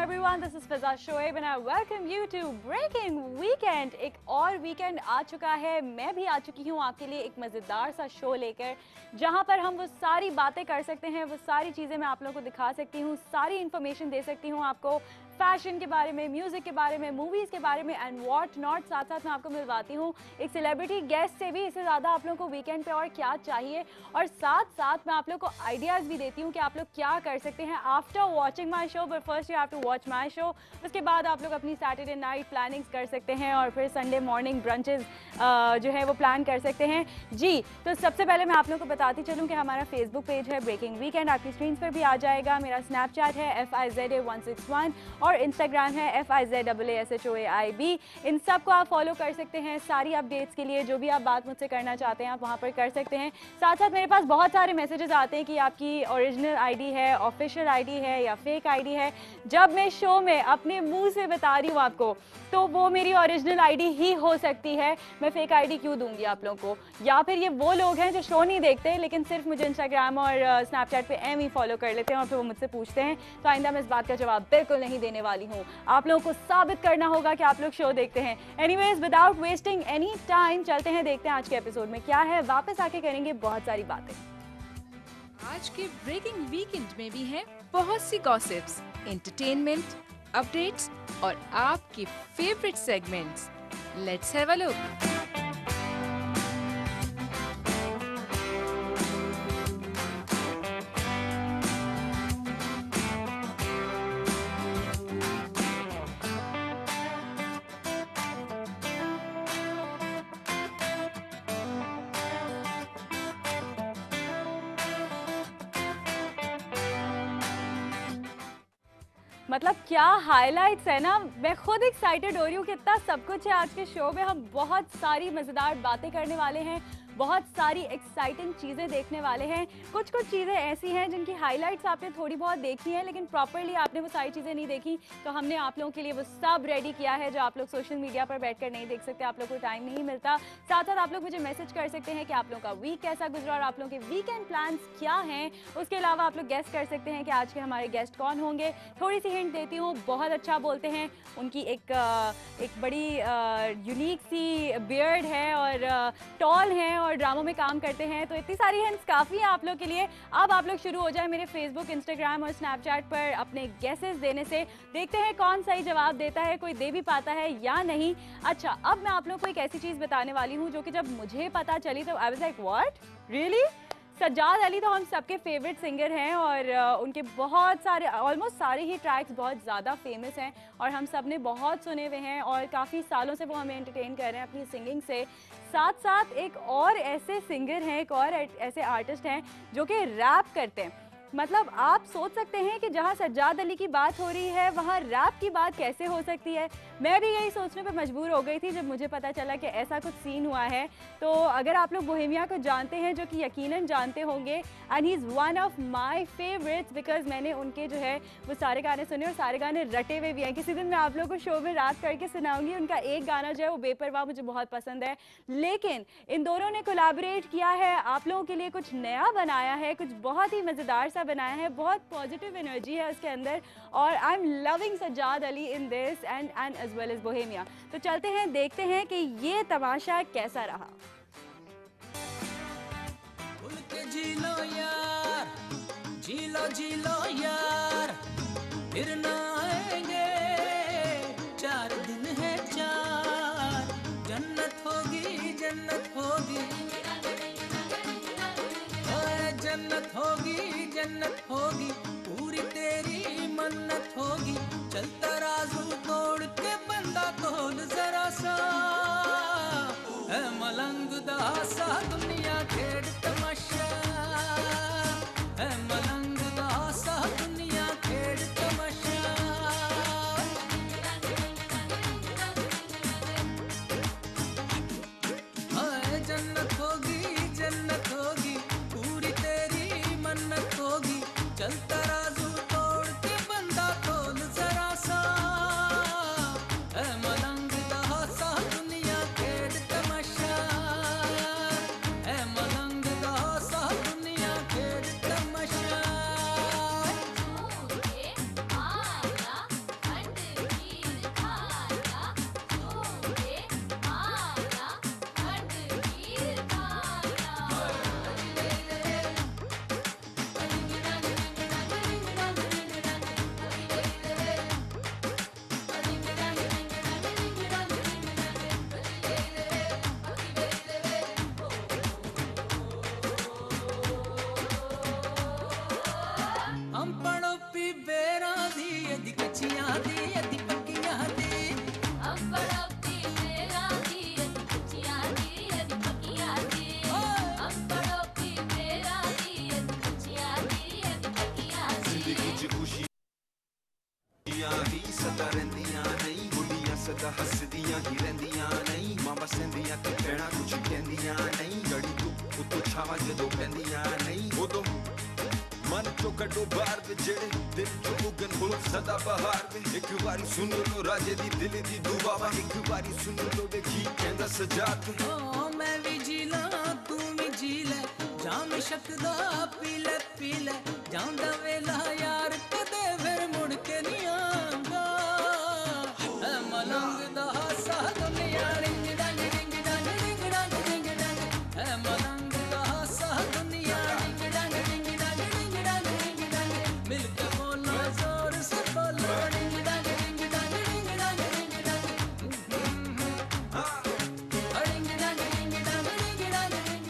everyone, this is Fiza Shoaib and I welcome you to Breaking Weekend। एक और weekend आ चुका है, मैं भी आ चुकी हूँ आपके लिए एक मज़ेदार सा शो लेकर, जहाँ पर हम वो सारी बातें कर सकते हैं, वो सारी चीज़ें मैं आप लोगों को दिखा सकती हूँ, सारी इन्फॉर्मेशन दे सकती हूँ आपको, फैशन के बारे में, म्यूज़िक के बारे में, मूवीज़ के बारे में एंड व्हाट नॉट। साथ साथ मैं आपको मिलवाती हूँ एक सेलिब्रिटी गेस्ट से भी। इससे ज़्यादा आप लोगों को वीकेंड पे और क्या चाहिए। और साथ साथ मैं आप लोगों को आइडियाज़ भी देती हूँ कि आप लोग क्या कर सकते हैं after watching my show. But first you have to watch my show. उसके बाद आप लोग अपनी सैटरडे नाइट प्लानिंग्स कर सकते हैं और फिर संडे मॉर्निंग ब्रंचेस जो है वो प्लान कर सकते हैं जी। तो सबसे पहले मैं आप लोगों को बताती चलूँ कि हमारा फेसबुक पेज है ब्रेकिंग वीकेंड, आपकी स्क्रीन पर भी आ जाएगा। मेरा स्नैपचैट है FIZA161 और इंस्टाग्राम है FIZAASHOAIB। इन सब को आप फॉलो कर सकते हैं। सारी अपडेट्स के लिए जो भी आप बात मुझसे करना चाहते हैं आप वहाँ पर कर सकते हैं। साथ साथ मेरे पास बहुत सारे मैसेजेस आते हैं कि आपकी ओरिजिनल आईडी है, ऑफिशियल आईडी है या फेक आईडी है। जब मैं शो में अपने मुंह से बता रही हूँ आपको तो वो मेरी ओरिजिनल आईडी ही हो सकती है। मैं फेक आईडी क्यों दूंगी आप लोगों को। या फिर ये वो लोग हैं जो शो नहीं देखते लेकिन सिर्फ मुझे इंस्टाग्राम और स्नैपचैट पे एम ही फॉलो कर लेते हैं और फिर वो मुझसे पूछते हैं। तो आइंदा मैं इस बात का जवाब बिल्कुल नहीं देने वाली हूँ। आप लोगों को साबित करना होगा कि आप लोग शो देखते हैं। Anyways, without wasting any time चलते हैं, देखते हैं आज के एपिसोड में क्या है। वापस आके करेंगे बहुत सारी बातें। आज के ब्रेकिंग वीकेंड में भी हैं बहुत सी गॉसिप्स, एंटरटेनमेंट, अपडेट्स और आपके favourite segments. Let's have a look. मतलब क्या हाइलाइट्स है ना। मैं खुद एक्साइटेड हो रही हूँ कि इतना सब कुछ है आज के शो में। हम बहुत सारी मज़ेदार बातें करने वाले हैं, बहुत सारी एक्साइटिंग चीज़ें देखने वाले हैं। कुछ चीज़ें ऐसी हैं जिनकी हाइलाइट्स आपने थोड़ी बहुत देखी हैं लेकिन प्रॉपरली आपने वो सारी चीज़ें नहीं देखी। तो हमने आप लोगों के लिए वो सब रेडी किया है जो आप लोग सोशल मीडिया पर बैठकर नहीं देख सकते, आप लोग को टाइम नहीं मिलता। साथ साथ आप लोग मुझे मैसेज कर सकते हैं कि आप लोगों का वीक कैसा गुजरा और आप लोगों के वीकेंड प्लान्स क्या हैं। उसके अलावा आप लोग गेस्ट कर सकते हैं कि आज के हमारे गेस्ट कौन होंगे। थोड़ी सी हिंट देती हूँ, बहुत अच्छा बोलते हैं, उनकी एक बड़ी यूनिक सी बियर्ड है और टॉल हैं और ड्रामों में काम करते हैं। तो इतनी सारी हिंट्स काफ़ी है आप लोग के लिए। अब आप लोग शुरू हो जाए मेरे फेसबुक, इंस्टाग्राम और स्नैपचैट पर अपने गेसेस देने से। देखते हैं कौन सही जवाब देता है, कोई दे भी पाता है या नहीं। अच्छा, अब मैं आप लोग को एक ऐसी चीज़ बताने वाली हूँ जो कि जब मुझे पता चली तो I was like what really. Sajjad Ali तो हम सबके फेवरेट सिंगर हैं और उनके बहुत सारे ऑलमोस्ट सारे ही ट्रैक्स बहुत ज़्यादा फेमस हैं और हम सब ने बहुत सुने हुए हैं और काफ़ी सालों से वो हमें एंटरटेन कर रहे हैं अपनी सिंगिंग से। साथ साथ एक और ऐसे सिंगर हैं, एक और ऐसे आर्टिस्ट हैं जो कि रैप करते हैं। मतलब आप सोच सकते हैं कि जहां सज्जाद अली की बात हो रही है वहां रैप की बात कैसे हो सकती है। मैं भी यही सोचने पर मजबूर हो गई थी जब मुझे पता चला कि ऐसा कुछ सीन हुआ है। तो अगर आप लोग बोहेमिया को जानते हैं, जो कि यकीनन जानते होंगे, and he is one of my favourites because मैंने उनके जो है वो सारे गाने सुने और सारे गाने रटे हुए भी हैं। किसी दिन मैं आप लोगों को शो में रैप करके सुनाऊंगी। उनका एक गाना जो है वो बेपरवाह मुझे बहुत पसंद है। लेकिन इन दोनों ने कोलैबोरेट किया है, आप लोगों के लिए कुछ नया बनाया है, कुछ बहुत ही मज़ेदार बनाया है, बहुत पॉजिटिव एनर्जी है उसके अंदर और I am loving Sajjad Ali in this and as well as Bohemia. तो चलते हैं, देखते हैं कि ये तमाशा कैसा रहा। जी लो यार, फिर ना आएंगे, 4 दिन है 4, जन्नत होगी, जन्नत होगी, जन्नत होगी, जन्नत होगी, पूरी तेरी मन्नत होगी। चल तराजू तोड़ के बंदा तोल जरा सा, है मलंग दासा दुनिया खेड़ तमाशा, है मलंग दासा दुनिया खेड़ तमाशा। जन्नत होगी, जन्नत होगी, पूरी तेरी मन्नत होगी। चल तराजू तोड़ के बंदा तोल जरा सा, है मलंग दासा दुनिया खेड़ तमाशा, है कटो बार वे जेड़े दिल चो उगन हो सदा बहार वे एक बारी सुन लो राजे दी दिल दी दुआवा एक बारी सुन लो वे की कहंदा सजात ओ मैं भी जी ला तू भी जी ले जाम शकदा पी ले जांदा वेला यार कदे फिर मुड़ के नहीं आंदा है मलंग दा सा दुनिया रिंग डंग रिंग डंग रिंग डंग रिंग डंग है मलंग दा सा दुनिया रिंग डंग रिंग डंग रिंग डंग रिंग डंग मिलके बोलो जोर से बोलो रिंग डंग रिंग डंग रिंग डंग रिंग डंग रिंग डंग रिंग डंग रिंग डंग रिंग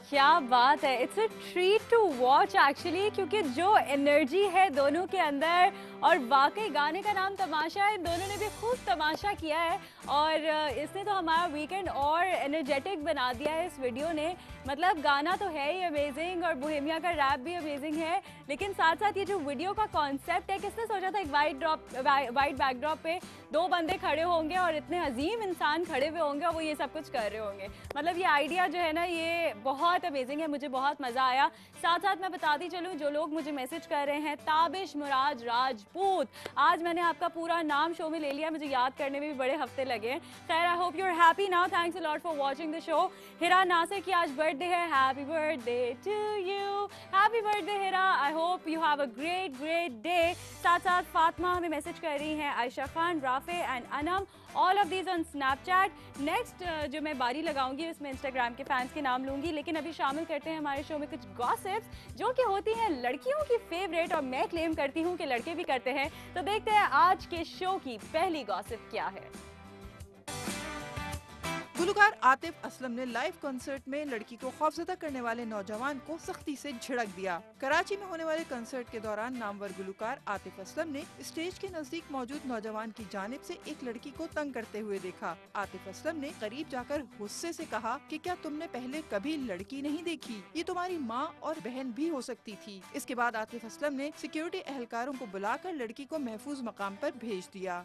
क्या बात है, it's a treat to watch actually, क्योंकि जो एनर्जी है दोनों के अंदर, और वाकई गाने का नाम तमाशा है, दोनों ने भी खूब तमाशा किया है और इसने तो हमारा वीकेंड और एनर्जेटिक बना दिया है इस वीडियो ने। मतलब गाना तो है ही अमेजिंग और बोहेमिया का रैप भी अमेजिंग है, लेकिन साथ साथ ये जो वीडियो का कॉन्सेप्ट है, किसने सोचा था एक वाइट बैकड्रॉप पे दो बंदे खड़े होंगे और इतने अजीम इंसान खड़े हुए होंगे और वो ये सब कुछ कर रहे होंगे। मतलब ये आइडिया जो है ना, ये बहुत अमेजिंग है, मुझे बहुत मज़ा आया। साथ साथ मैं बताती चलूँ, जो लोग मुझे मैसेज कर रहे हैं, ताबिश मुराद राजपूत, आज मैंने आपका पूरा नाम शो में ले लिया, मुझे याद करने में भी बड़े हफ्ते लगे हैं। खैर, I hope you are happy now, thanks a lot for watching the show. Hira Nasir की आज बर्थडे है, happy birthday to you, happy birthday Hira, I hope you have a great day. साथ साथ फातिमा हमें मैसेज कर रही हैं, Ayesha Khan, Rafay and Anam, all of these on Snapchat. Next जो मैं बारी लगाऊंगी उसमें इंस्टाग्राम के फैंस के नाम लूंगी, लेकिन अभी शामिल करते हैं हमारे शो में कुछ गॉसिप्स जो कि होती हैं लड़कियों की फेवरेट, और मैं क्लेम करती हूँ कि लड़के भी करते हैं। तो देखते हैं आज के शो की पहली गॉसिप क्या है। गुलकार आतिफ असलम ने लाइव कॉन्सर्ट में लड़की को खौफजदा करने वाले नौजवान को सख्ती से झिड़क दिया। कराची में होने वाले कॉन्सर्ट के दौरान नामवर गुलकार आतिफ असलम ने स्टेज के नजदीक मौजूद नौजवान की जानिब से एक लड़की को तंग करते हुए देखा। आतिफ असलम ने करीब जाकर गुस्से से कहा कि क्या तुमने पहले कभी लड़की नहीं देखी? ये तुम्हारी माँ और बहन भी हो सकती थी। इसके बाद आतिफ असलम ने सिक्योरिटी एहलकारों को बुलाकर लड़की को महफूज मकाम पर भेज दिया।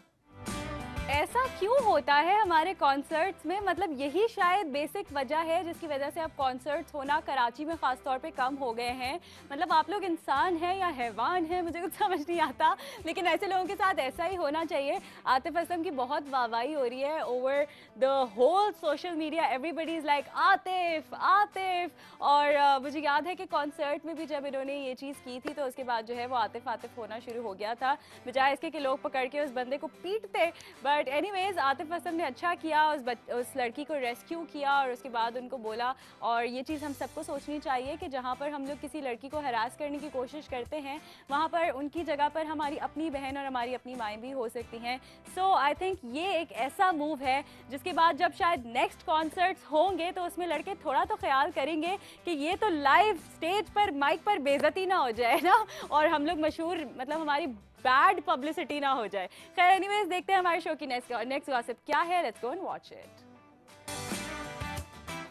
ऐसा क्यों होता है हमारे कॉन्सर्ट्स में? मतलब यही शायद बेसिक वजह है जिसकी वजह से अब कॉन्सर्ट्स होना कराची में ख़ास तौर पे कम हो गए हैं। मतलब आप लोग इंसान हैं या हैवान हैं, मुझे कुछ समझ नहीं आता, लेकिन ऐसे लोगों के साथ ऐसा ही होना चाहिए। आतिफ असलम की बहुत वाहवाही हो रही है over the whole social media, everybody is like Atif Atif. और मुझे याद है कि कॉन्सर्ट में भी जब इन्होंने ये चीज़ की थी तो उसके बाद जो है वो आतिफ आतिफ होना शुरू हो गया था, बजाय इसके कि लोग पकड़ के उस बंदे को पीटते। बट एनीवेज आतिफ असलम ने अच्छा किया, उस लड़की को रेस्क्यू किया और उसके बाद उनको बोला। और ये चीज़ हम सबको सोचनी चाहिए कि जहाँ पर हम लोग किसी लड़की को हरास करने की कोशिश करते हैं, वहाँ पर उनकी जगह पर हमारी अपनी बहन और हमारी अपनी माएँ भी हो सकती हैं। सो आई थिंक ये एक ऐसा मूव है जिसके बाद जब शायद नेक्स्ट कॉन्सर्ट्स होंगे तो उसमें लड़के थोड़ा तो ख्याल करेंगे कि ये तो लाइव स्टेज पर माइक पर बेइज्जती ना हो जाए ना, और हम लोग मशहूर, मतलब हमारी बैड पब्लिसिटी ना हो जाए। खैर एनीवेज, देखते हैं हमारे शो की नेक्स्ट गॉसिप क्या है। Let's go and watch it.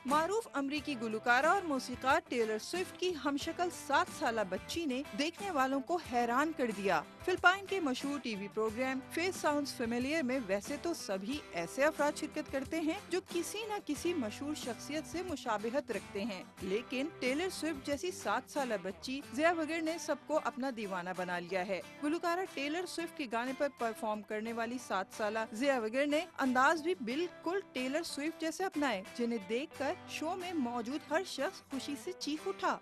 मारूफ अमरीकी गुलकारा और मौसीकार टेलर स्विफ्ट की हमशक्ल 7 साला बच्ची ने देखने वालों को हैरान कर दिया। फिलिपाइन के मशहूर TV program Face Sounds Familiar में वैसे तो सभी ऐसे अफराद शिरकत करते हैं जो किसी न किसी मशहूर शख्सियत से मुशाबिहत रखते हैं, लेकिन टेलर स्विफ्ट जैसी 7 साला बच्ची ज़िया वगर ने सबको अपना दीवाना बना लिया है। गुलकारा टेलर स्विफ्ट के गाने पर परफॉर्म करने वाली 7 साला ज़िया वगर ने अंदाज भी बिल्कुल टेलर स्विफ्ट जैसे अपनाए, जिन्हें देखकर शो में मौजूद हर शख्स खुशी से चीख उठा।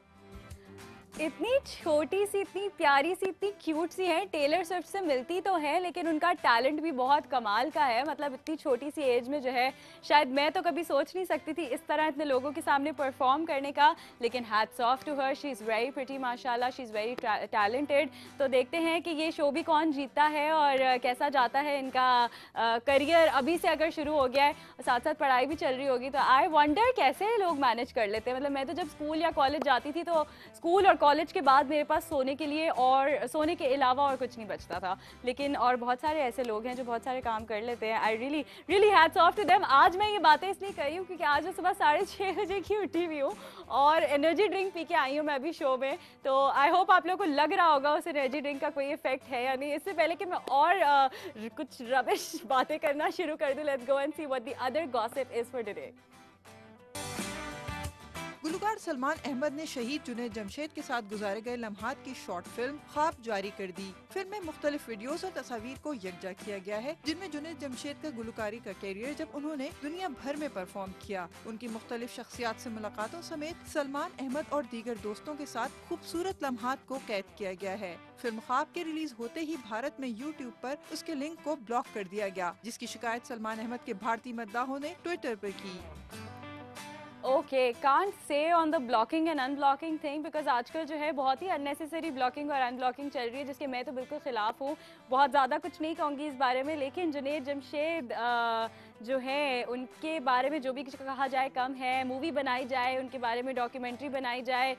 इतनी छोटी सी, इतनी प्यारी सी, इतनी क्यूट सी है, टेलर स्विफ्ट से मिलती तो है लेकिन उनका टैलेंट भी बहुत कमाल का है। मतलब इतनी छोटी सी एज में जो है, शायद मैं तो कभी सोच नहीं सकती थी इस तरह इतने लोगों के सामने परफॉर्म करने का, लेकिन hats off to her, she is very pretty माशाल्लाह, शी इज़ वेरी टैलेंटेड। तो देखते हैं कि ये शो भी कौन जीतता है और कैसा जाता है इनका करियर। अभी से अगर शुरू हो गया है, साथ साथ पढ़ाई भी चल रही होगी, तो आई वंडर कैसे लोग मैनेज कर लेते हैं। मतलब मैं तो जब स्कूल या कॉलेज जाती थी तो स्कूल और कॉलेज के बाद मेरे पास सोने के लिए और सोने के अलावा और कुछ नहीं बचता था, लेकिन और बहुत सारे ऐसे लोग हैं जो बहुत सारे काम कर लेते हैं। I really hats off to them. आज मैं ये बातें इसलिए कर रही हूँ क्योंकि आज मैं सुबह 6:30 बजे की उठी हुई हूँ और एनर्जी ड्रिंक पी के आई हूँ मैं अभी शो में। तो आई होप आप लोग को लग रहा होगा उस एनर्जी ड्रिंक का कोई इफेक्ट है या नहीं। इससे पहले कि मैं और कुछ रबिश बातें करना शुरू कर दूँ, let's go and see what the other gossip is for today. गुलकार सलमान अहमद ने शहीद जुनैद जमशेद के साथ गुजारे गए लम्हात की शॉर्ट फिल्म ख्वाब जारी कर दी। फिल्म में मुख्तलिफ वीडियोस और तस्वीर को यकजा किया गया है, जिनमें जुनैद जमशेद का गुलकारी का कैरियर जब उन्होंने दुनिया भर में परफॉर्म किया, उनकी मुख्तलिफ शख्सियात से मुलाकातों समेत सलमान अहमद और दीगर दोस्तों के साथ खूबसूरत लम्हात को कैद किया गया है। फिल्म ख्वाब के रिलीज होते ही भारत में यूट्यूब पर उसके लिंक को ब्लॉक कर दिया गया, जिसकी शिकायत सलमान अहमद के भारतीय मद्दाहों ने ट्विटर पर की। Okay, can't say on the blocking and unblocking thing, because आजकल जो है बहुत ही अननेसेसरी ब्लॉकिंग और अनब्लॉकिंग चल रही है, जिसके मैं तो बिल्कुल ख़िलाफ़ हूँ। बहुत ज़्यादा कुछ नहीं कहूँगी इस बारे में, लेकिन जुनैद जमशेद जो है उनके बारे में जो भी कुछ कहा जाए कम है। मूवी बनाई जाए, उनके बारे में डॉक्यूमेंट्री बनाई जाए,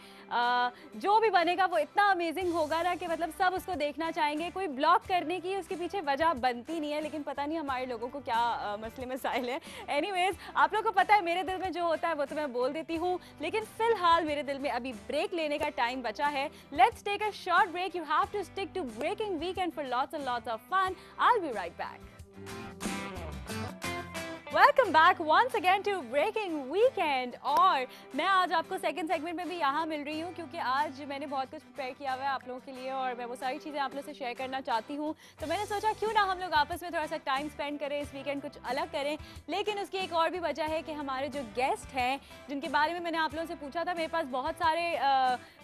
जो भी बनेगा वो इतना अमेजिंग होगा ना कि मतलब सब उसको देखना चाहेंगे। कोई ब्लॉक करने की उसके पीछे वजह बनती नहीं है, लेकिन पता नहीं हमारे लोगों को क्या मसले मसाइल है। एनीवेज, आप लोगों को पता है मेरे दिल में जो होता है वो तो मैं बोल देती हूँ, लेकिन फिलहाल मेरे दिल में अभी ब्रेक लेने का टाइम बचा है। Let's take a short break. You have to stick to Breaking Weekend for lots and lots of fun. I will be right back. Welcome back once again to Breaking Weekend. और मैं आज आपको second segment में भी यहाँ मिल रही हूँ, क्योंकि आज मैंने बहुत कुछ प्रिपेयर किया हुआ है आप लोगों के लिए और मैं वो सारी चीज़ें आप लोगों से शेयर करना चाहती हूँ। तो मैंने सोचा क्यों ना हम लोग आपस में थोड़ा सा टाइम स्पेंड करें, इस वीकेंड कुछ अलग करें। लेकिन उसकी एक और भी वजह है कि हमारे जो गेस्ट हैं, जिनके बारे में मैंने आप लोगों से पूछा था, मेरे पास बहुत सारे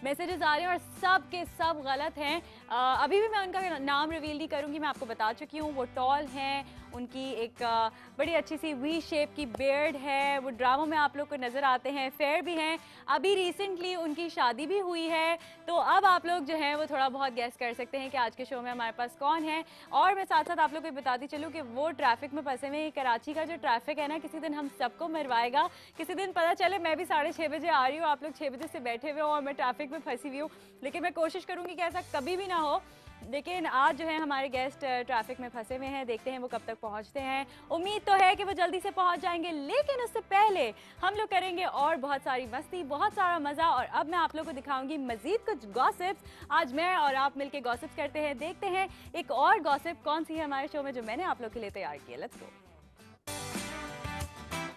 मैसेजेस आ रहे हैं और सब के सब गलत हैं। अभी भी मैं उनका नाम रिवील नहीं करूँगी, मैं आपको बता चुकी हूँ। वो टॉल हैं, उनकी एक बड़ी अच्छी सी वी शेप की बियर्ड है, वो ड्रामों में आप लोग को नज़र आते हैं, फेयर भी हैं, अभी रिसेंटली उनकी शादी भी हुई है। तो अब आप लोग जो हैं वो थोड़ा बहुत गैस कर सकते हैं कि आज के शो में हमारे पास कौन है। और मैं साथ साथ आप लोग को बताती चलूँ कि वो ट्रैफिक में फंसे हुए, कराची का जो ट्रैफिक है ना, किसी दिन हम सबको मरवाएगा। किसी दिन पता चले मैं भी 6:30 बजे आ रही हूँ, आप लोग 6 बजे से बैठे हुए हो और मैं ट्रैफिक में फंसी हुई हूँ। लेकिन मैं कोशिश करूँगी कि ऐसा कभी भी ना हो। लेकिन आज जो है हमारे गेस्ट ट्रैफिक में फंसे हुए हैं, देखते हैं वो कब तक पहुंचते हैं। उम्मीद तो है कि वो जल्दी से पहुंच जाएंगे, लेकिन उससे पहले हम लोग करेंगे और बहुत सारी मस्ती, बहुत सारा मज़ा। और अब मैं आप लोगों को दिखाऊंगी मज़ीद कुछ गॉसिप्स। आज मैं और आप मिलके गॉसिप्स करते हैं, देखते हैं एक और गॉसिप कौन सी है हमारे शो में जो मैंने आप लोग के लिए तैयार की है। लेट्स गो।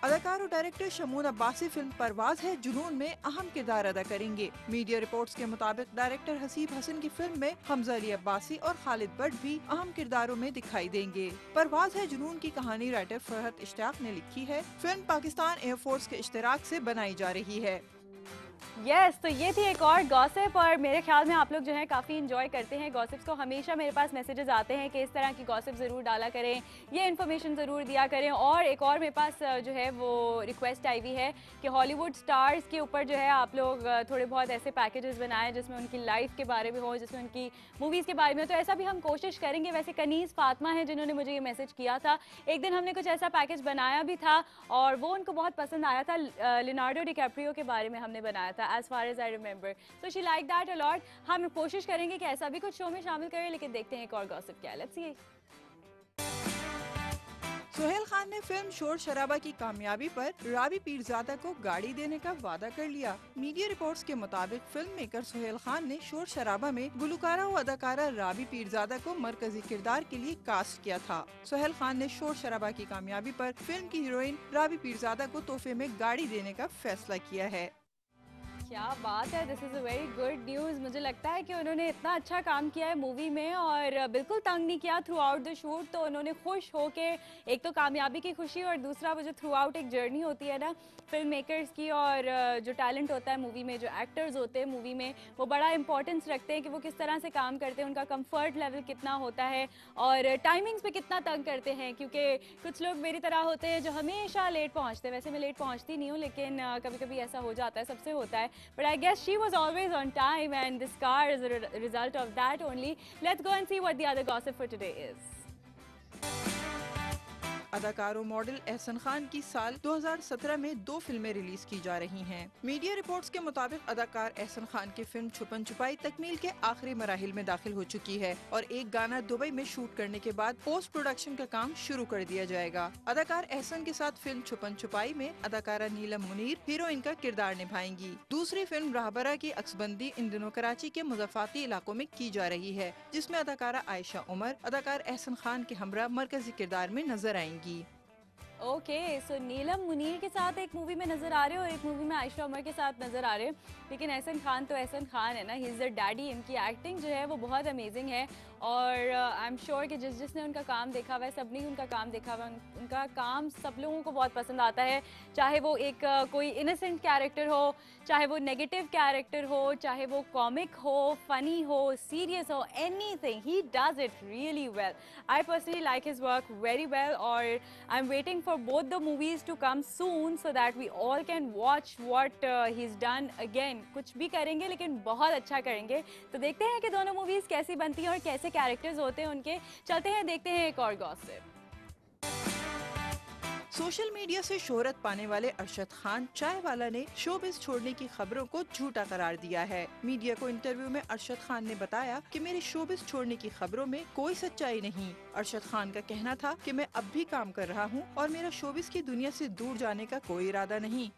अदाकार और डायरेक्टर शमून अब्बासी फिल्म परवाज है जुनून में अहम किरदार अदा करेंगे। मीडिया रिपोर्ट्स के मुताबिक डायरेक्टर हसीब हसन की फिल्म में हमजा अली अब्बासी और खालिद भट्ट भी अहम किरदारों में दिखाई देंगे। परवाज है जुनून की कहानी राइटर फरहत इश्तियाक ने लिखी है। फिल्म पाकिस्तान एयरफोर्स के इश्तिराक से बनाई जा रही है। यस, तो ये थी एक और गॉसिप और मेरे ख्याल में आप लोग जो है काफ़ी इंजॉय करते हैं गॉसिप्स को। हमेशा मेरे पास मैसेजेस आते हैं कि इस तरह की गॉसिप ज़रूर डाला करें, ये इन्फॉर्मेशन ज़रूर दिया करें। और एक और मेरे पास जो है वो रिक्वेस्ट आई हुई है कि हॉलीवुड स्टार्स के ऊपर जो है आप लोग थोड़े बहुत ऐसे पैकेजेस बनाएं जिसमें उनकी लाइफ के बारे में हो, जिसमें उनकी मूवीज़ के बारे में हो। तो ऐसा भी हम कोशिश करेंगे। वैसे कनीज़ फातिमा है जिन्होंने मुझे ये मैसेज किया था, एक दिन हमने कुछ ऐसा पैकेज बनाया भी था और वो उनको बहुत पसंद आया था। लियोनार्डो डिकैप्रियो के बारे में हमने बनाया था, as far as I remember, so she liked that a lot। हम कोशिश करेंगे कि ऐसा भी कुछ शो में शामिल करें, लेकिन देखते हैं एक और गॉसिप क्या है। Let's see. सोहेल खान ने फिल्म शोर शराबा की कामयाबी पर रावी पीरजादा को गाड़ी देने का वादा कर लिया। मीडिया रिपोर्ट्स के मुताबिक फिल्म मेकर सोहेल खान ने शोर शराबा में गुलकारा व अदाकारा रावी पीरजादा को मरकजी किरदार के लिए कास्ट किया था। सोहेल खान ने शोर शराबा की कामयाबी पर फिल्म की हीरोइन रावी पीरजादा को तोहफे में गाड़ी देने का फैसला किया है। क्या बात है, this is a very good news. मुझे लगता है कि उन्होंने इतना अच्छा काम किया है मूवी में और बिल्कुल तंग नहीं किया थ्रू आउट द शूट। तो उन्होंने खुश होके, एक तो कामयाबी की खुशी और दूसरा वो जो थ्रू आउट एक जर्नी होती है ना फिल्म मेकर्स की, और जो टैलेंट होता है मूवी में, जो एक्टर्स होते हैं मूवी में, वो बड़ा इंपॉर्टेंस रखते हैं कि वो किस तरह से काम करते हैं, उनका कंफर्ट लेवल कितना होता है और टाइमिंग्स पे कितना तंग करते हैं। क्योंकि कुछ लोग मेरी तरह होते हैं जो हमेशा लेट पहुँचते हैं। वैसे मैं लेट पहुँचती नहीं हूँ, लेकिन कभी कभी ऐसा हो जाता है, सबसे होता है। But I guess she was always on time and this car is a result of that only. Let's go and see what the other gossip for today is. अदाकार और मॉडल एहसन खान की साल 2017 में 2 फिल्में रिलीज की जा रही हैं। मीडिया रिपोर्ट्स के मुताबिक अदाकार एहसन खान की फिल्म छुपन छुपाई तकमील के आखिरी मराहिल में दाखिल हो चुकी है और एक गाना दुबई में शूट करने के बाद पोस्ट प्रोडक्शन का काम शुरू कर दिया जाएगा। अदाकार एहसन के साथ फिल्म छुपन छुपाई में अदाकारा नीलम मुनीर हीरोइन का किरदार निभाएंगी। दूसरी फिल्म राहबरा की अक्सबंदी इन दिनों कराची के मुज़फ़्फ़राती इलाकों में की जा रही है, जिसमें अदाकारा आयशा उमर अदाकार एहसन खान के हमरा मरकजी किरदार में नजर आएंगी। ओके सो नीलम मुनीर के साथ एक मूवी में नजर आ रहे हो और एक मूवी में आयशा उमर के साथ नजर आ रहे हो, लेकिन एहसन खान तो एहसन खान है ना, ही इज़ द डैडी। इनकी एक्टिंग जो है वो बहुत अमेजिंग है और आई एम श्योर कि जिसने उनका काम देखा हुआ है, सबने ही उनका काम देखा हुआ है। उनका काम सब लोगों को बहुत पसंद आता है, चाहे वो एक कोई इनोसेंट कैरेक्टर हो, चाहे वो नेगेटिव कैरेक्टर हो, चाहे वो कॉमिक हो, फनी हो, सीरियस हो, anything he does it really well. I personally like his work very well और I am waiting for both the movies to come soon so that we all can watch what he's done again। कुछ भी करेंगे लेकिन बहुत अच्छा करेंगे, तो देखते हैं कि दोनों मूवीज कैसी बनती हैं और कैसे कैरेक्टर्स होते हैं उनके। चलते हैं देखते हैं एक और गॉसिप। सोशल मीडिया से शोहरत पाने वाले अरशद खान चाय वाला ने शोबिज छोड़ने की खबरों को झूठा करार दिया है। मीडिया को इंटरव्यू में अरशद खान ने बताया कि मेरे शोबिज छोड़ने की खबरों में कोई सच्चाई नहीं। अरशद खान का कहना था कि मैं अब भी काम कर रहा हूं और मेरा शोबिज की दुनिया से दूर जाने का कोई इरादा नहीं।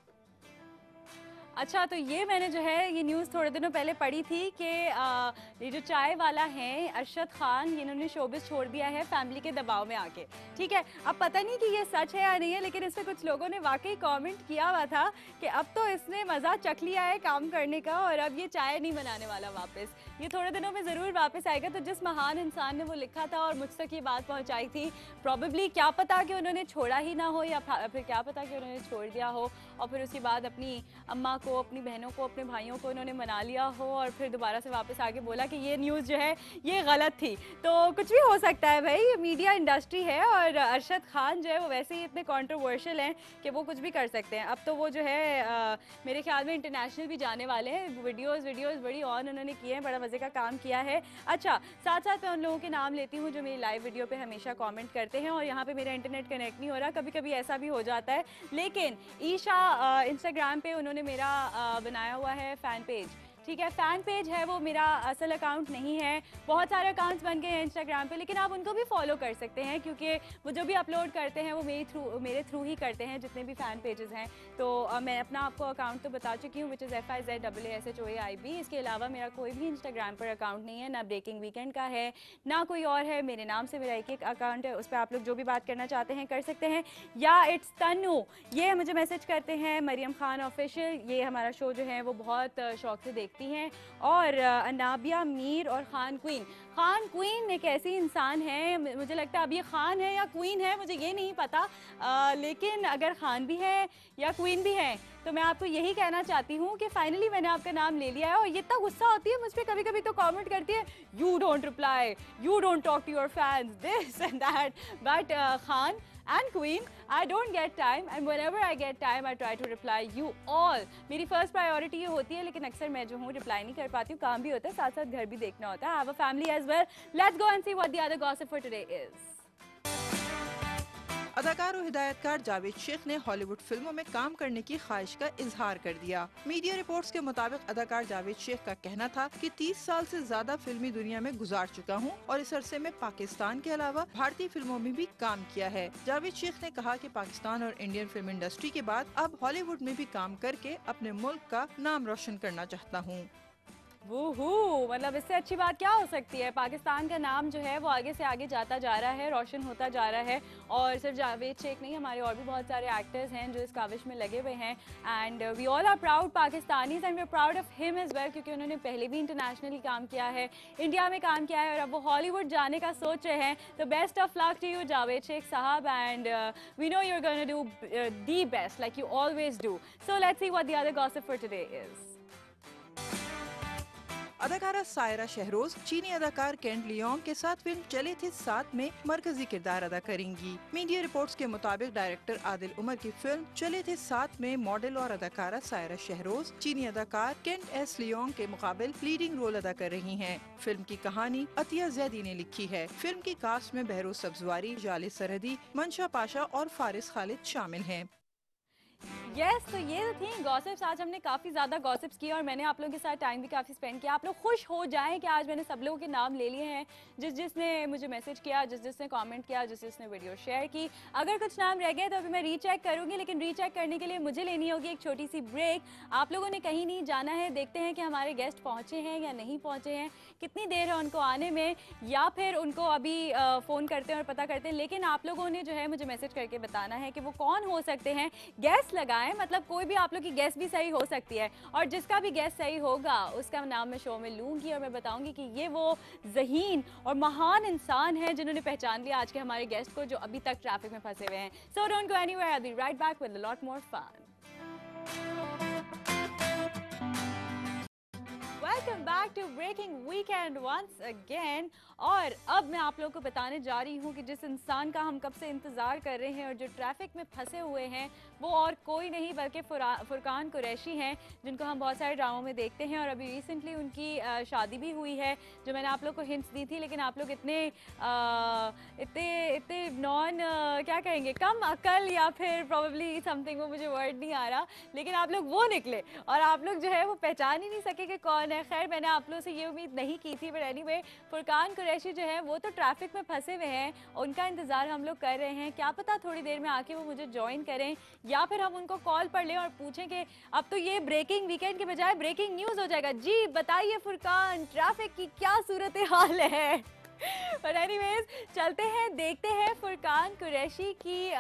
अच्छा, तो ये मैंने जो है ये न्यूज़ थोड़े दिनों पहले पढ़ी थी कि ये जो चाय वाला है अरशद खान, इन्होंने शोबिस छोड़ दिया है फैमिली के दबाव में आके। ठीक है, अब पता नहीं कि ये सच है या नहीं है, लेकिन इसमें कुछ लोगों ने वाकई कमेंट किया हुआ था कि अब तो इसने मज़ा चख लिया है काम करने का और अब ये चाय नहीं बनाने वाला वापस। ये थोड़े दिनों में ज़रूर वापस आएगा। तो जिस महान इंसान ने वो लिखा था और मुझ तक ये बात पहुँचाई थी, प्रॉबेबली क्या पता कि उन्होंने छोड़ा ही ना हो या फिर क्या पता कि उन्होंने छोड़ दिया हो और फिर उसके बाद अपनी अम्मा को, अपनी बहनों को, अपने भाइयों को उन्होंने मना लिया हो और फिर दोबारा से वापस आके बोला कि ये न्यूज़ जो है ये गलत थी। तो कुछ भी हो सकता है भाई, मीडिया इंडस्ट्री है और अरशद खान जो है वो वैसे ही इतने कंट्रोवर्शियल हैं कि वो कुछ भी कर सकते हैं। अब तो वो जो है मेरे ख्याल में इंटरनेशनल भी जाने वाले हैं। वीडियोज़ बड़ी ऑन उन्होंने किए हैं, बड़ा मज़े का काम किया है। अच्छा, साथ साथ मैं उन लोगों के नाम लेती हूँ जो मेरी लाइव वीडियो पे हमेशा कमेंट करते हैं और यहाँ पे मेरा इंटरनेट कनेक्ट नहीं हो रहा, कभी कभी ऐसा भी हो जाता है। लेकिन ईशा इंस्टाग्राम पे उन्होंने मेरा बनाया हुआ है फ़ैन पेज। ठीक है, फ़ैन पेज है वो, मेरा असल अकाउंट नहीं है। बहुत सारे अकाउंट्स बन गए हैं इंस्टाग्राम पे, लेकिन आप उनको भी फॉलो कर सकते हैं क्योंकि वो जो भी अपलोड करते हैं वो मेरे थ्रू ही करते हैं, जितने भी फ़ैन पेजेस हैं। तो मैं अपना आपको अकाउंट तो बता चुकी हूँ, विच इज़ FIZAASHOAIB। इसके अलावा मेरा कोई भी इंस्टाग्राम पर अकाउंट नहीं है, ना ब्रेकिंग वीकेंड का है ना कोई और है। मेरे नाम से मेरा एक अकाउंट है, उस पर आप लोग जो भी बात करना चाहते हैं कर सकते हैं। या इट्स तन्नू, ये मुझे मैसेज करते हैं, मरियम खान ऑफिशियल, ये हमारा शो जो है वो बहुत शौक से देखती हैं। और अनाबिया मीर और खान क्वीन एक ऐसी इंसान है, मुझे लगता है अब ये खान है या क्वीन है मुझे ये नहीं पता, लेकिन अगर खान भी है या क्वीन भी है तो मैं आपको यही कहना चाहती हूँ कि फाइनली मैंने आपका नाम ले लिया है। और ये इतना गुस्सा होती है मुझ पर कभी कभी, तो कमेंट करती है you don't reply, you don't talk to your fans, this and that. But Khan and queen, I don't get time and whenever I get time I try to reply you all। मेरी first priority ये होती है, लेकिन अक्सर मैं जो हूँ reply नहीं कर पाती हूँ, काम भी होता है, साथ साथ घर भी देखना होता है। I have a family as well। Let's go and see what the other gossip for today is। अदाकार और हिदायतकार जावेद शेख ने हॉलीवुड फिल्मों में काम करने की ख्वाहिश का इजहार कर दिया। मीडिया रिपोर्ट्स के मुताबिक अदाकार जावेद शेख का कहना था कि 30 साल से ज्यादा फिल्मी दुनिया में गुजार चुका हूं और इस अरसे में पाकिस्तान के अलावा भारतीय फिल्मों में भी काम किया है। जावेद शेख ने कहा कि पाकिस्तान और इंडियन फिल्म इंडस्ट्री के बाद अब हॉलीवुड में भी काम करके अपने मुल्क का नाम रोशन करना चाहता हूँ। मतलब इससे अच्छी बात क्या हो सकती है। पाकिस्तान का नाम जो है वो आगे से आगे जाता जा रहा है, रोशन होता जा रहा है। और सिर्फ जावेद शेख नहीं, हमारे और भी बहुत सारे एक्टर्स हैं जो इस काविश में लगे हुए हैं। And we all are proud Pakistanis and we are proud of him as well, क्योंकि उन्होंने पहले भी इंटरनेशनली काम किया है, इंडिया में काम किया है और अब वो हॉलीवुड जाने का सोच रहे हैं। तो best of luck to you Javed Sheikh Sahab and we know you are gonna do the best like you always do. So let's see what the other gossip for today is. अदाकारा सायरा शहरोज चीनी अदाकार केंट लियोंग के साथ फिल्म चले थे साथ में मरकजी किरदार अदा करेंगी। मीडिया रिपोर्ट्स के मुताबिक डायरेक्टर आदिल उमर की फिल्म चले थे साथ में मॉडल और अदाकारा सायरा शहरोज चीनी अदाकार केंट एस लियोंग के मुकाबले लीडिंग रोल अदा कर रही हैं। फिल्म की कहानी अतिया जैदी ने लिखी है। फिल्म की कास्ट में बहरोज सब्जवारी, जाले सरहदी, मंशा पाशा और फारिस खालिद शामिल हैं। यस तो ये थी गॉसिप्स। आज हमने काफ़ी ज़्यादा गॉसिप्स किए और मैंने आप लोगों के साथ टाइम भी काफ़ी स्पेंड किया। आप लोग खुश हो जाएं कि आज मैंने सब लोगों के नाम ले लिए हैं, जिसने मुझे मैसेज किया, जिसने कमेंट किया, जिसने वीडियो शेयर की। अगर कुछ नाम रह गए तो अभी मैं रीचेक करूँगी, लेकिन रीचेक करने के लिए मुझे लेनी होगी एक छोटी सी ब्रेक। आप लोगों ने कहीं नहीं जाना है। देखते हैं कि हमारे गेस्ट पहुँचे हैं या नहीं पहुँचे हैं, कितनी देर है उनको आने में, या फिर उनको अभी फ़ोन करते हैं और पता करते हैं। लेकिन आप लोगों ने जो है मुझे मैसेज करके बताना है कि वो कौन हो सकते हैं। गैस लगाएं, मतलब कोई भी आप लोग की गैस भी सही हो सकती है, और जिसका भी गैस सही होगा उसका नाम मैं शो में लूँगी और मैं बताऊँगी कि ये वो ज़हीन और महान इंसान है जिन्होंने पहचान लिया आज के हमारे गेस्ट को, जो अभी तक ट्रैफिक में फंसे हुए हैं। So don't go anywhere, I will be right back with a lot more fun. Welcome back to Breaking Weekend once again. और अब मैं आप लोगों को बताने जा रही हूँ कि जिस इंसान का हम कब से इंतज़ार कर रहे हैं और जो ट्रैफिक में फंसे हुए हैं, वो और कोई नहीं बल्कि फुरकान कुरैशी हैं, जिनको हम बहुत सारे ड्रामों में देखते हैं। और अभी रिसेंटली उनकी शादी भी हुई है, जो मैंने आप लोग को हिंट्स दी थी, लेकिन आप लोग इतने नॉन क्या कहेंगे, कम अकल या फिर प्रोबेबली समथिंग, वो मुझे वर्ड नहीं आ रहा, लेकिन आप लोग वो निकले और आप लोग जो है वो पहचान ही नहीं सके कि कौन है। खैर मैंने आप लोगों से ये उम्मीद नहीं की थी, बट एनीवे फुरकान कुरैशी जो है वो तो ट्रैफिक में फंसे हुए हैं, उनका इंतज़ार हम लोग कर रहे हैं। क्या पता थोड़ी देर में आके वो मुझे ज्वाइन करें, या फिर हम उनको कॉल पर लें और पूछें कि अब तो ये ब्रेकिंग वीकेंड के बजाय ब्रेकिंग न्यूज़ हो जाएगा। जी बताइए फुरकान, ट्रैफिक की क्या सूरत हाल है? पर एनीवेज चलते हैं, देखते हैं फुरकान कुरैशी की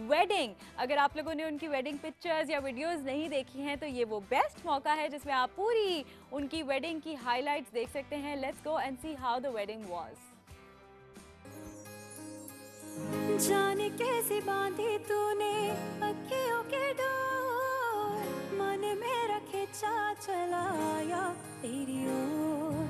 वेडिंग। अगर आप लोगों ने उनकी वेडिंग पिक्चर्स या वीडियोस नहीं देखी हैं तो ये वो बेस्ट मौका है जिसमें आप पूरी उनकी वेडिंग की हाइलाइट्स देख सकते हैं। Let's go and see how the wedding was. जाने कैसे बांधी तूने अखियों के डोर, मन में रखे चलाया तेरी ओर,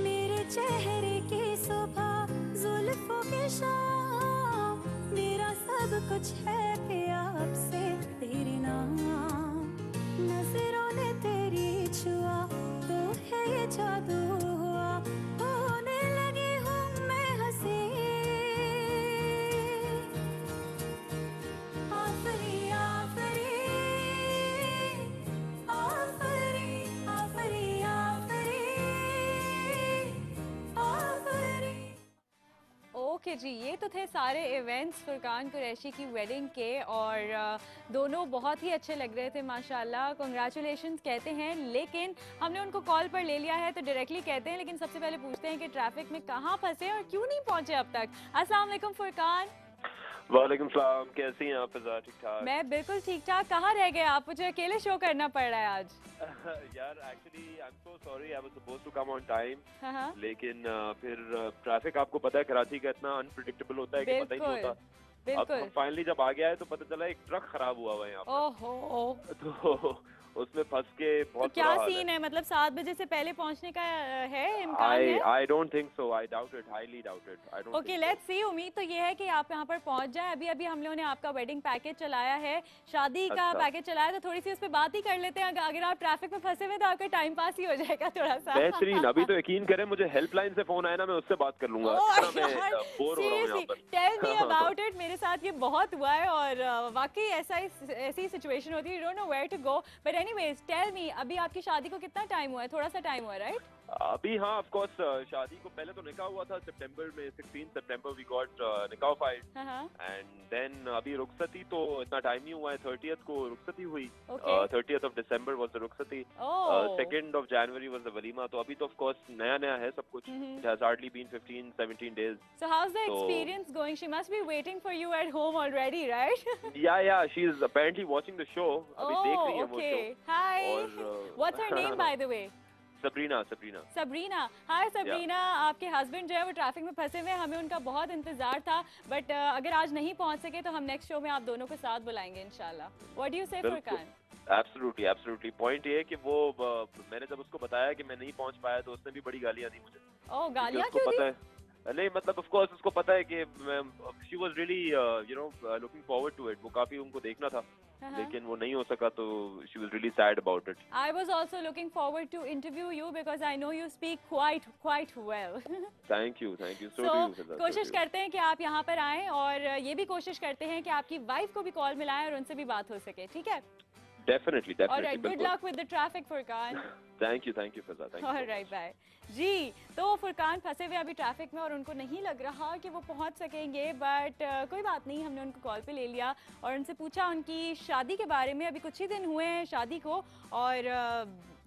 मेरे चेहरे की सुबह जुल्फों की शाम, मेरा सब कुछ है प्यार से तेरे नाम, नजरों ने तेरी छुआ तो है ये जादू हुआ, होने लगी हूँ मैं हंसी, आफरी आफरी आफरी आफरी आफरी। ओके जी, ये तो थे सारे इवेंट्स फुरकान कुरैशी की वेडिंग के, और दोनों बहुत ही अच्छे लग रहे थे माशाल्लाह। कांग्रेचुलेशंस कहते हैं, लेकिन हमने उनको कॉल पर ले लिया है तो डायरेक्टली कहते हैं, लेकिन सबसे पहले पूछते हैं कि ट्रैफिक में कहाँ फंसे और क्यों नहीं पहुँचे अब तक। अस्सलाम वालेकुम फुरकान। वालेकुम सलाम, कैसी हैं आप? ठीक ठाक। मैं बिल्कुल ठीक ठाक। कहाँ रह गए आप? मुझे अकेले शो करना पड़ रहा है आज। यार actually I am so sorry, I was supposed to come on time, हाँ लेकिन फिर ट्रैफिक आपको पता है कराची का इतना अनप्रेडिक्टेबल होता है कि पता ही नहीं होता। बिल्कुल। अब फाइनली जब आ गया है तो पता चला एक ट्रक खराब हुआ है यहाँ पर। ओहो, तो उसमें फंस के तो बहुत क्या बुरा हाल सीन है? मतलब 7 बजे से पहले पहुंचने का है इम्कान है? I don't think so, I doubt it, highly doubt it, I don't. Okay let's see. उम्मीद तो ये है कि आप यहाँ पर पहुंच जाए। अभी अभी हम लोगों ने आपका वेडिंग पैकेज चलाया है, शादी का अच्छा। पैकेज चलाया, तो थोड़ी सी उस पर बात ही कर लेते हैं। अगर आप ट्रैफिक में फंसे हुए तो आपका टाइम पास ही हो जाएगा थोड़ा सा। बेहतरीन। अभी तो यकीन करें, मुझे हेल्पलाइन से फोन आया ना, मैं उससे बात कर लूंगा। इतना मैं बोर हो रहा हूँ यहाँ पर। Tell me about it. मेरे साथ ये बहुत हुआ है और वाकई ऐसी सिचुएशन होती है, you don't know where to go. But anyways tell me, अभी आपकी शादी को कितना टाइम हुआ है? थोड़ा सा टाइम हुआ है, राइट? अभी हाँ, ऑफ कोर्स शादी को पहले तो निकाह हुआ था सितंबर में, 16 सितंबर वी गॉट निकाह फाइल, एंड देन अभी रुखसती तो इतना टाइम नहीं हुआ है। 30th को रुखसती हुई, 30th of December was the rukhsati, 2nd of January was the walima. तो अभी तो ऑफ कोर्स नया नया है सब कुछ। It has hardly been 15-17 days. So how's the experience going? She must be waiting for you at home already, right? Yeah, she is apparently watching the show. अभी देख रही है वो show। Hi. और What's her name by the way? Sabrina. Hi Sabrina. आपके husband जो है वो ट्रैफिक में फंसे हुए हैं, हमें उनका बहुत इंतजार था, बट अगर आज नहीं पहुंच सके तो हम नेक्स्ट शो में आप दोनों को साथ बुलाएंगे इंशाल्लाह। व्हाट डू यू से फुरकान? एब्सोल्युटली। पॉइंट ये है कि वो मैंने जब उसको बताया कि मैं नहीं पहुंच पाया तो उसने भी बड़ी गालियां दी मुझे। ओह, गालियां क्यों दी? नहीं मतलब ऑफ कोर्स उसको पता है कि she was really you know looking forward to it, वो काफी उनको देखना था। लेकिन वो नहीं हो सका तो she was really sad about it. I was also looking forward to interview you because I know you speak quite well. Thank you so So, do you, Fiza, कोशिश so do you. करते हैं कि आप यहाँ पर आएं और ये भी कोशिश करते हैं कि आपकी वाइफ को भी कॉल मिलाएं और उनसे भी बात हो सके, ठीक है? Definitely, All right, good luck with the traffic, Furqan. Thank you, Fiza. Thank you. All right, bye. जी, तो फुरकान फंसे हुए अभी ट्रैफिक में और उनको नहीं लग रहा कि वो पहुंच सकेंगे, बट कोई बात नहीं, हमने उनको कॉल पे ले लिया और उनसे पूछा उनकी शादी के बारे में. अभी कुछ ही दिन हुए हैं शादी को और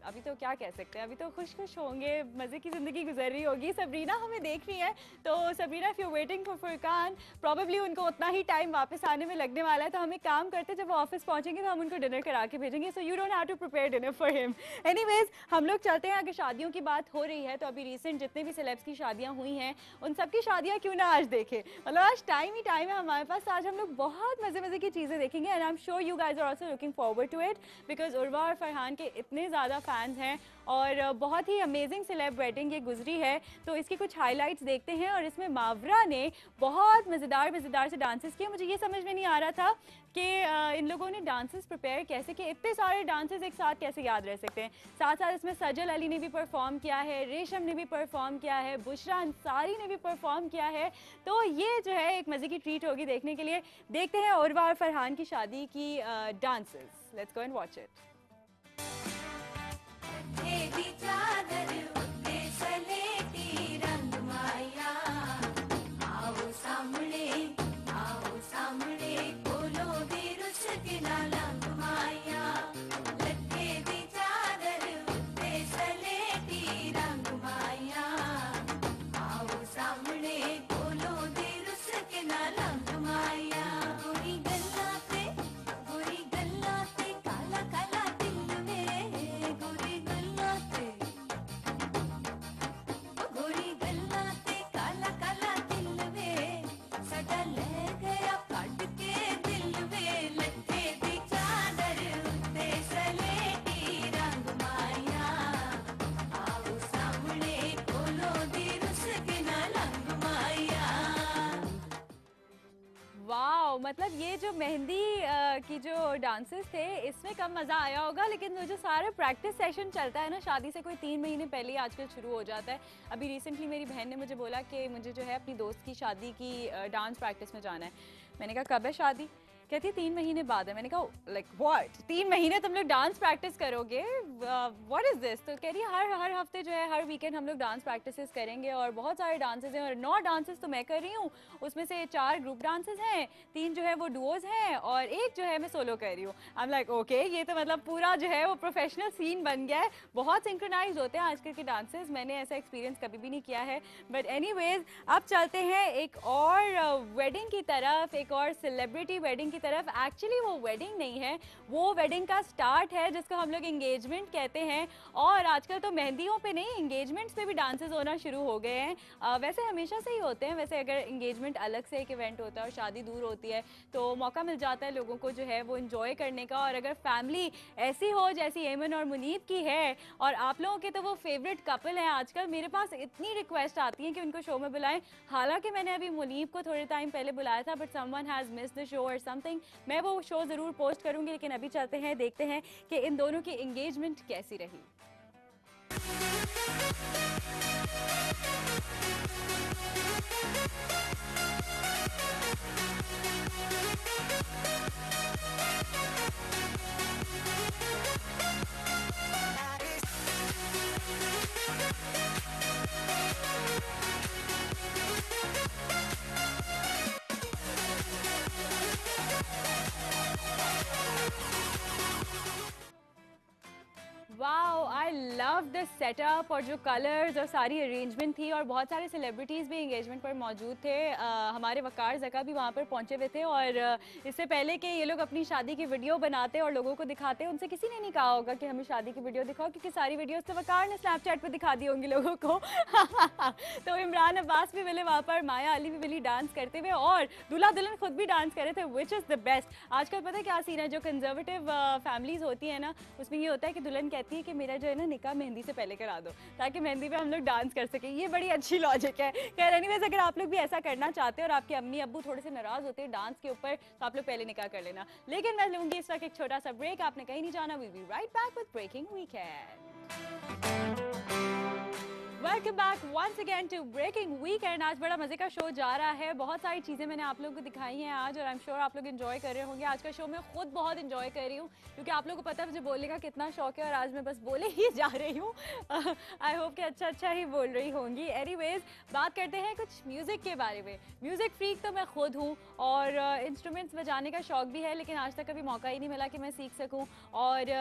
अभी तो क्या कह सकते हैं, अभी तो खुश खुश होंगे, मज़े की ज़िंदगी गुजर रही होगी. सबरीना हमें देख रही है, तो Sabrina if you waiting for Furqan, probably उनको उतना ही टाइम वापस आने में लगने वाला है. तो हम एक काम करते, जब वो ऑफिस पहुंचेंगे तो हम उनको डिनर करा के भेजेंगे, so you don't have to prepare dinner for him. Anyways, हम लोग चलते हैं. अगर शादियों की बात हो रही है तो अभी रिसेंट जितने भी सेलेब्स की शादियाँ हुई हैं उन सब की शादियाँ क्यों ना आज देखें. मतलब आज टाइम ही टाइम है हमारे पास. आज हम लोग बहुत मज़े मज़े की चीज़ें देखेंगे and I am sure you guys are also looking forward to it because Urwa और फरहान के इतने ज़्यादा फैंस हैं और बहुत ही अमेजिंग सेलेब वेडिंग ये गुजरी है. तो इसकी कुछ हाइलाइट्स देखते हैं और इसमें मावरा ने बहुत मज़ेदार से डांसेस किए. मुझे ये समझ में नहीं आ रहा था कि इन लोगों ने डांसेस प्रिपेयर कैसे किए, इतने सारे डांसेस एक साथ कैसे याद रह सकते हैं. साथ साथ इसमें सजल अली ने भी परफॉर्म किया है, रेशम ने भी परफॉर्म किया है, बुशरा अंसारी ने भी परफॉर्म किया है. तो ये जो है एक मज़े की ट्रीट होगी देखने के लिए. देखते हैं उर्वा और फरहान की शादी की dances. Let's go and watch it. मतलब ये जो मेहंदी की जो डांसेस थे इसमें कम मज़ा आया होगा, लेकिन वो जो सारा प्रैक्टिस सेशन चलता है ना शादी से कोई 3 महीने पहले ही आजकल शुरू हो जाता है. अभी रिसेंटली मेरी बहन ने मुझे बोला कि मुझे जो है अपनी दोस्त की शादी की डांस प्रैक्टिस में जाना है. मैंने कहा कब है शादी? कहती 3 महीने बाद है. मैंने कहा लाइक व्हाट, 3 महीने तुम लोग डांस प्रैक्टिस करोगे, व्हाट इज़ दिस? तो कह रही हर हफ्ते जो है हर वीकेंड हम लोग डांस प्रैक्टिसेस करेंगे और बहुत सारे डांसेस हैं और 9 डांसेस तो मैं कर रही हूँ, उसमें से 4 ग्रुप डांसेस हैं, 3 जो है वो डुओज हैं और 1 जो है मैं सोलो कर रही हूँ. आई एम लाइक ओके, ये तो मतलब पूरा जो है वो प्रोफेशनल सीन बन गया है. बहुत सिंक्रोनाइज होते हैं आजकल के डांसेस, मैंने ऐसा एक्सपीरियंस कभी भी नहीं किया है. बट एनीवेज, अब चलते हैं एक और वेडिंग की तरफ, एक और सेलिब्रिटी वेडिंग की तरफ. एक्चुअली वो वेडिंग नहीं है, वो वेडिंग का स्टार्ट है जिसको हम लोग एंगेजमेंट कहते हैं. और आजकल तो मेहंदियों पे नहीं, एंगेजमेंट्स पे भी डांसेस होना शुरू हो गए हैं. वैसे हमेशा से ही होते हैं. वैसे अगर एंगेजमेंट अलग से एक इवेंट होता है और शादी दूर होती है तो मौका मिल जाता है लोगों को जो है वो इन्जॉय करने का. और अगर फैमिली ऐसी हो जैसी एमन और मुनीब की है और आप लोगों के तो वो फेवरेट कपल हैं, आजकल मेरे पास इतनी रिक्वेस्ट आती हैं कि उनको शो में बुलाएं. हालांकि मैंने अभी मुनीब को थोड़े टाइम पहले बुलाया था, but someone has missed the show और समथिंग. मैं वो शो ज़रूर पोस्ट करूंगी, लेकिन अभी चलते हैं, देखते हैं कि इन दोनों की एंगेजमेंट कैसी रही. Wow, I love the setup और जो कलर्स और सारी अरेंजमेंट थी और बहुत सारे सेलिब्रिटीज़ भी एंगेजमेंट पर मौजूद थे. हमारे वकार ज़का भी वहाँ पर पहुँचे हुए थे और इससे पहले कि ये लोग अपनी शादी की वीडियो बनाते और लोगों को दिखाते, उनसे किसी ने नहीं कहा होगा कि हमें शादी की वीडियो दिखाओ, क्योंकि सारी वीडियोस तो वकार ने स्नैपचैट पर दिखा दी होंगी लोगों को. तो इमरान अब्बास भी मिले वहाँ पर, माया अली भी मिली डांस करते हुए और दूल्हा दुल्हन खुद भी डांस कर रहे थे, विच इज़ द बेस्ट. आजकल पता है क्या सीन है, जो कंजर्वेटिव फैमिलीज़ होती है ना, उसमें ये होता है कि दुल्हन कहती है कि मेरा जो है ना निकाह मेहंदी से पहले करा दो, ताकि मेहंदी पे हम लोग डांस कर सकें। ये बड़ी अच्छी लॉजिक है। खैर एनीवेज, अगर आप लोग भी ऐसा करना चाहते हैं और आपके अम्मी अब्बू थोड़े से नाराज होते हैं डांस के ऊपर, तो आप लोग पहले निकाह कर लेना। लेकिन मैं लूंगी इस वक्त एक छोटा सा ब्रेक, आपने कहीं नहीं जाना। We be right back with Breaking Weekend. Welcome back once again to Breaking Weekend. आज बड़ा मजे का शो जा रहा है, बहुत सारी चीज़ें मैंने आप लोगों को दिखाई हैं आज, और आई एम श्योर आप लोग एंजॉय कर रहे होंगे। आज का शो मैं खुद बहुत एंजॉय कर रही हूँ, क्योंकि आप लोगों को पता है मुझे बोलने का कितना शौक है, और आज मैं बस बोले ही जा रही हूँ। आई होप कि अच्छा ही बोल रही होंगी। एनीवेज, बात करते हैं कुछ म्यूज़िक के बारे में। म्यूज़िक फ्रीक तो मैं खुद हूँ, और इंस्ट्रूमेंट्स बजाने का शौक भी है, लेकिन आज तक कभी मौका ही नहीं मिला कि मैं सीख सकूँ। और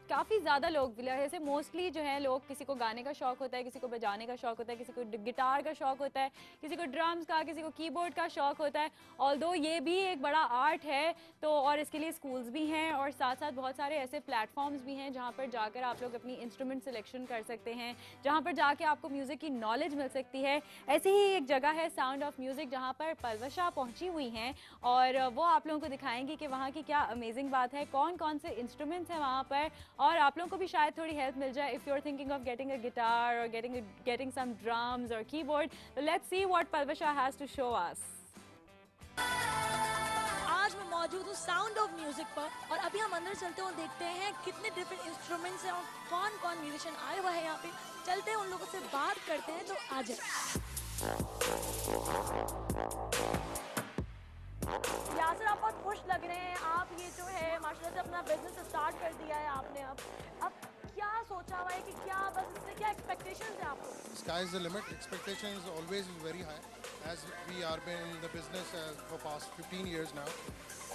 काफ़ी ज़्यादा लोग, जैसे मोस्टली जो है लोग, किसी को गाने का शौक होता है, किसी को बजाने का शौक होता है, किसी को गिटार का शौक होता है, किसी को ड्रम्स का, किसी को कीबोर्ड का शौक होता है। ऑल्दो ये भी एक बड़ा आर्ट है, तो और इसके लिए स्कूल्स भी हैं, और साथ साथ बहुत सारे ऐसे प्लेटफॉर्म्स भी हैं जहाँ पर जाकर आप लोग अपनी इंस्ट्रूमेंट सिलेक्शन कर सकते हैं, जहाँ पर जाके आपको म्यूज़िक की नॉलेज मिल सकती है। ऐसी ही एक जगह है साउंड ऑफ म्यूज़िक, जहाँ पर पलवशा पहुँची हुई हैं, और वो आप लोगों को दिखाएंगी कि वहाँ की क्या अमेजिंग बात है, कौन कौन से इंस्ट्रूमेंट्स हैं वहाँ पर, और आप लोगों को भी शायद थोड़ी हेल्प मिल जाए if you are thinking of getting a guitar और getting some drums or keyboard. So let's see what Palvasha has to show us. आज मैं मौजूद हूँ साउंड ऑफ म्यूजिक पर, और अभी हम अंदर चलते हैं और देखते हैं कितने डिफरेंट इंस्ट्रूमेंट्स हैं और कौन कौन म्यूजिशियन आए हुए हैं यहाँ पे। चलते हैं उन लोगों से बात करते हैं, तो आ जाए। यासर, आप बहुत खुश लग रहे हैं। आप ये जो है माशाल्लाह से अपना बिजनेस स्टार्ट कर दिया है आपने। अब क्या सोचा हुआ है कि क्या, बस इससे क्या एक्सपेक्टेशंस है आपको? Sky is the limit. Expectation is always very high, as we are been in the business for past 15 years now.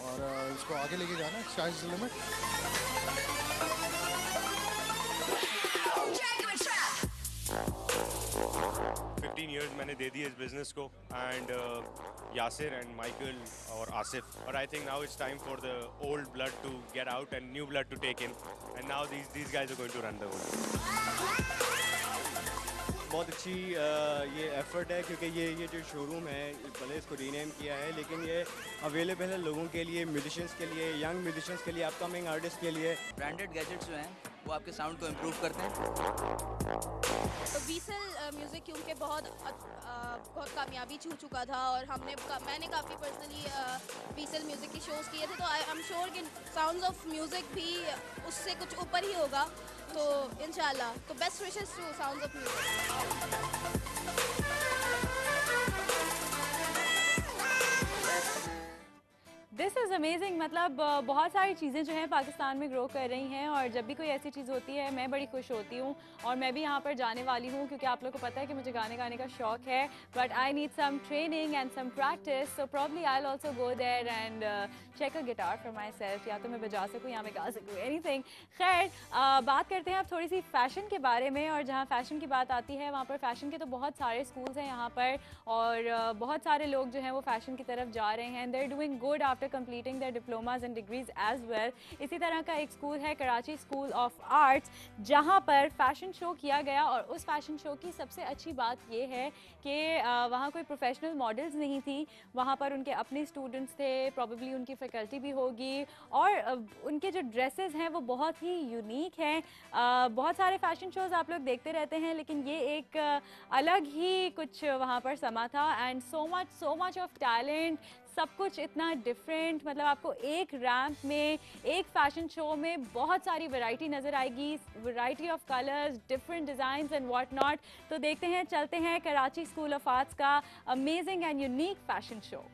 और इसको आगे लेके जाना, sky is the limit. 15 years मैंने दे दिए इस बिजनेस को, एंड यासिर एंड माइकल और आसिफ, और I think now it's time for the old blood to get out and new blood to take in, and now these guys are going to run the world. बहुत अच्छी ये effort है, क्योंकि ये जो showroom है, भले इसको रीनेम किया है, लेकिन ये अवेलेबल है लोगों के लिए, म्यूजिशियंस के लिए, यंग म्यूजिशियंस के लिए, अपकमिंग आर्टिस्ट के लिए। ब्रांडेड गैजेट्स जो हैं वो आपके साउंड को इम्प्रूव करते हैं। तो वीसल म्यूज़िक क्योंकि बहुत कामयाबी छू चुका था, और मैंने काफ़ी पर्सनली वीसल म्यूज़िक के शोज़ किए थे, तो आई एम श्योर कि साउंड्स ऑफ म्यूज़िक भी उससे कुछ ऊपर ही होगा। तो इंशाल्लाह, तो best wishes to sounds of music. This is amazing. मतलब बहुत सारी चीज़ें जो हैं पाकिस्तान में ग्रो कर रही हैं, और जब भी कोई ऐसी चीज़ होती है मैं बड़ी खुश होती हूँ, और मैं भी यहाँ पर जाने वाली हूँ, क्योंकि आप लोगों को पता है कि मुझे गाने गाने का शौक है, but I need some training and some practice, so probably I will also go there and check a guitar for myself, या तो मैं बजा सकूँ या मैं गा सकूँ, एनीथिंग। खैर, बात करते हैं अब थोड़ी सी फ़ैशन के बारे में, और जहाँ फ़ैशन की बात आती है वहाँ पर फ़ैशन के तो बहुत सारे स्कूल्स हैं यहाँ पर, और बहुत सारे लोग जो हैं वो फ़ैशन की तरफ जा रहे हैं, they are doing good after completing their diplomas and degrees as well. इसी तरह का एक स्कूल है कराची स्कूल ऑफ आर्ट्स, जहाँ पर फैशन शो किया गया, और उस फैशन शो की सबसे अच्छी बात ये है कि वहाँ कोई प्रोफेशनल मॉडल्स नहीं थी, वहाँ पर उनके अपने स्टूडेंट्स थे, प्रॉबेबली उनकी फैकल्टी भी होगी, और उनके जो ड्रेसेस हैं वो बहुत ही यूनिक हैं। बहुत सारे फैशन शोज़ आप लोग देखते रहते हैं, लेकिन ये एक अलग ही कुछ वहाँ पर समा था, and so much of talent, सब कुछ इतना डिफरेंट। मतलब आपको एक रैंप में, एक फैशन शो में बहुत सारी वैरायटी नज़र आएगी, variety of colours, different designs and what not. तो देखते हैं, चलते हैं कराची स्कूल ऑफ आर्ट्स का amazing and unique fashion show.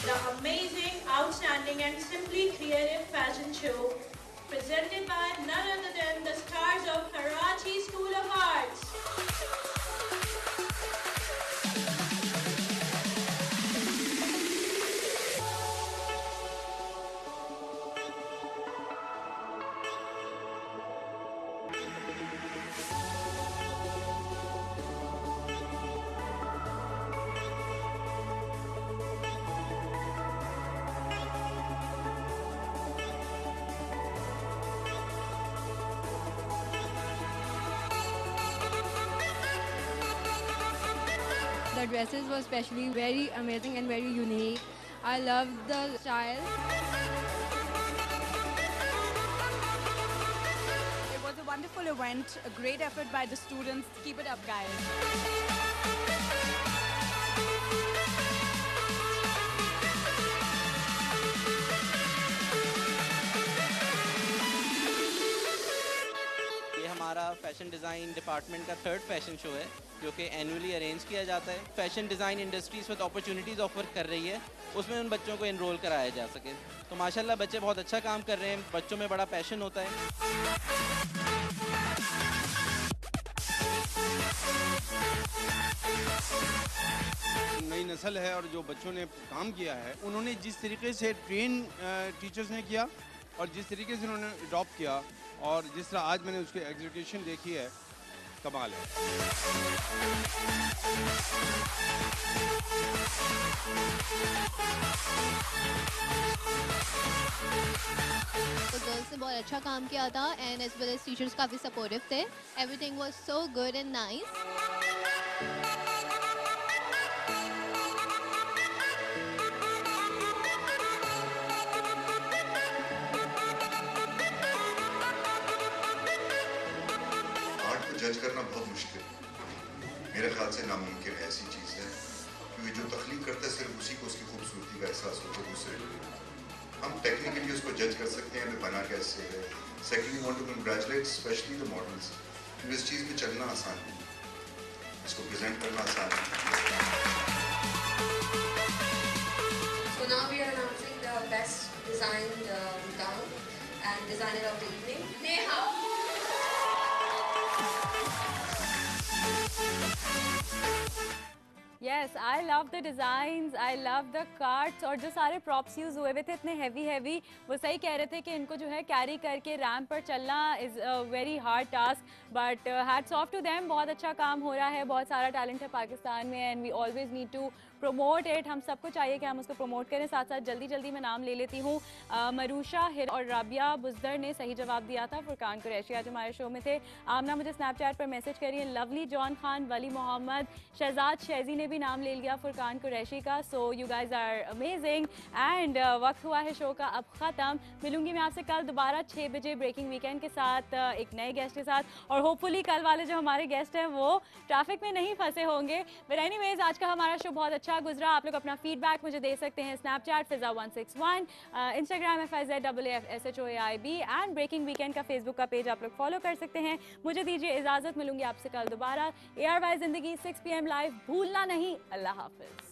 The amazing, outstanding and simply creative fashion show presented by none other than the stars of Karachi School of Arts. The dresses were especially very amazing and very unique. I loved the style. It was a wonderful event, a great effort by the students. Keep it up, guys. हमारा fashion design department का 3rd fashion show है जो कि annually arrange किया जाता है। Fashion design industry इस वक्त अपॉर्चुनिटीज़ ऑफर कर रही है, उसमें उन बच्चों को एनरोल कराया जा सके। तो माशाल्लाह बच्चे बहुत अच्छा काम कर रहे हैं, बच्चों में बड़ा पैशन होता है। नई नस्ल है और जो बच्चों ने काम किया है, उन्होंने जिस तरीके से ट्रेन टीचर्स ने किया और जिस तरीके से उन्होंने अडॉप्ट किया और जिस तरह आज मैंने उसकी एग्जीक्यूशन देखी है, कमाल है। तो गर्ल्स ने बहुत अच्छा काम किया था and as well as teachers काफ़ी सपोर्टिव थे। Everything was so good and nice. जज करना बहुत मुश्किल है, मेरे ख्याल से नामुमकिन है ऐसी चीज़ है, क्योंकि जो तख्लीक करता है सिर्फ उसी को उसकी खूबसूरती का एहसास होता है, दूसरे लोग हम टेक्निकली उसको जज कर सकते हैं, हमें बना कैसे है। Secondly want to congratulate specially the models, क्योंकि इस चीज़ में चलना आसान है, इसको प्रेजेंट करना आसान है। So now we are announcing the best designed gown and designer of the evening, Neha. Yes, I love the designs, I love the carts और जो सारे props यूज़ हुए हुए थे इतने heavy, वो सही कह रहे थे कि इनको जो है कैरी करके रैम्प पर चलना is a very hard task, but hats off to them, बहुत अच्छा काम हो रहा है, बहुत सारा टैलेंट है पाकिस्तान में and we always need to promote it। हम सबको चाहिए कि हम उसको प्रमोट करें। साथ साथ जल्दी मैं नाम ले लेती हूँ। मरूशा हिर और राबिया बुजदर ने सही जवाब दिया था। फुरकान कुरैशी आज हमारे शो में थे। आमना मुझे स्नैपचैट पर मैसेज करिए। लवली जॉन खान, वली मोहम्मद, शहजाद शैजी ने भी नाम ले लिया फुरकान कुरैशी का। So you guys are amazing and वक्त हुआ है शो का अब ख़त्म। मिलूंगी मैं आपसे कल दोबारा 6 बजे ब्रेकिंग वीकेंड के साथ एक नए गेस्ट के साथ, और होपफुली कल वाले जो हमारे गेस्ट हैं वो ट्रैफिक में नहीं फंसे होंगे। बट एनीवेज आज का हमारा शो बहुत अच्छा गुजरा। आप लोग अपना फीडबैक मुझे दे सकते हैं स्नैपचैट फिजा161, Instagram FIZAAAFSHOAIB and breaking weekend का फेसबुक का पेज आप लोग फॉलो कर सकते हैं। मुझे दीजिए इजाज़त, मिलूंगी आपसे कल दोबारा। ARY ज़िंदगी 6 PM लाइव भूलना नहीं। अल्लाह हाफिज़।